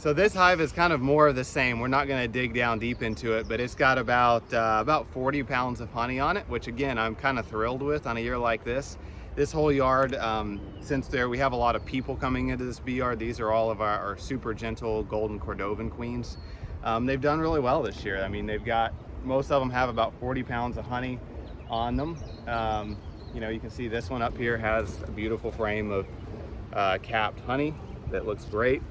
So this hive is kind of more of the same. We're not gonna dig down deep into it, but it's got about 40 pounds of honey on it, which again, I'm kind of thrilled with on a year like this. This whole yard, since we have a lot of people coming into this bee yard, these are all of our super gentle golden Cordovan queens. They've done really well this year. I mean, most of them have about 40 pounds of honey on them. You know, you can see this one up here has a beautiful frame of capped honey that looks great.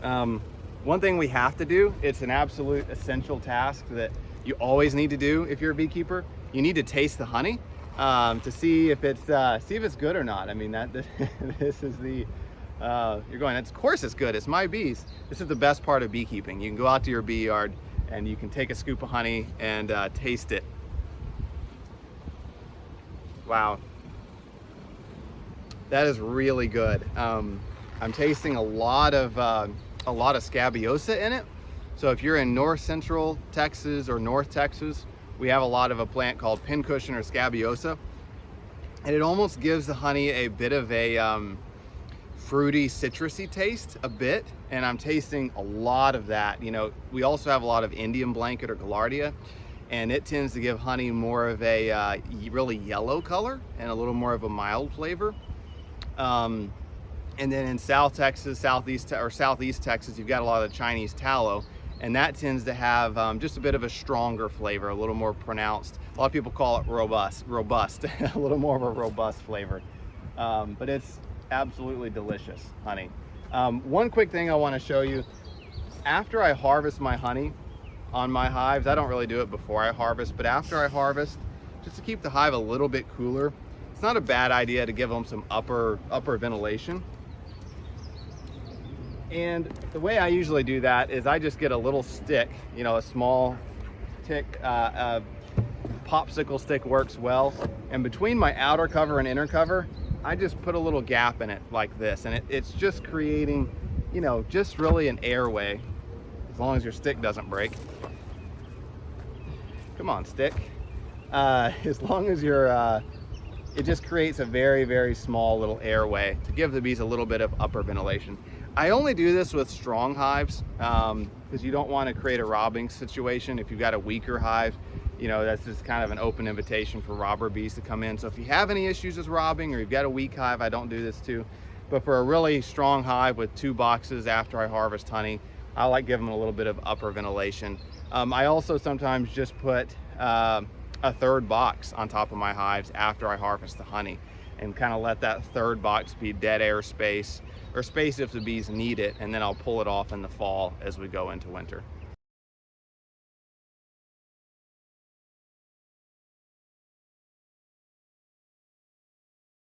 One thing we have to do, it's an absolute essential task that you always need to do if you're a beekeeper. You need to taste the honey to see if it's good or not. I mean, this is the you're going, of course it's good, it's my bees. This is the best part of beekeeping. You can go out to your bee yard and you can take a scoop of honey and taste it. Wow, that is really good. I'm tasting a lot of scabiosa in it. So if you're in north central Texas or North Texas, we have a lot of a plant called pincushion or scabiosa, and it almost gives the honey a bit of a fruity, citrusy taste, a bit, and I'm tasting a lot of that. You know, we also have a lot of Indian blanket or gaillardia, and it tends to give honey more of a really yellow color and a little more of a mild flavor. And then in South Texas, Southeast Texas, you've got a lot of Chinese tallow, and that tends to have just a bit of a stronger flavor, a little more pronounced. A lot of people call it robust, a little more of a robust flavor. But it's absolutely delicious honey. One quick thing I want to show you, after I harvest my honey on my hives, I don't really do it before I harvest, but after I harvest, just to keep the hive a little bit cooler, it's not a bad idea to give them some upper ventilation. And the way I usually do that is I just get a little stick, you know, a small stick, popsicle stick works well. And between my outer cover and inner cover, I just put a little gap in it like this. And it's just creating, you know, just really an airway, as long as your stick doesn't break. Come on, stick. As long as it just creates a very, very small little airway to give the bees a little bit of upper ventilation. I only do this with strong hives because you don't want to create a robbing situation. If you've got a weaker hive, you know, that's just kind of an open invitation for robber bees to come in. So if you have any issues with robbing or you've got a weak hive, I don't do this too. But for a really strong hive with 2 boxes after I harvest honey, I like giving them a little bit of upper ventilation. I also sometimes just put a 3rd box on top of my hives after I harvest the honey and kind of let that 3rd box be dead air space, or space if the bees need it, and then I'll pull it off in the fall as we go into winter.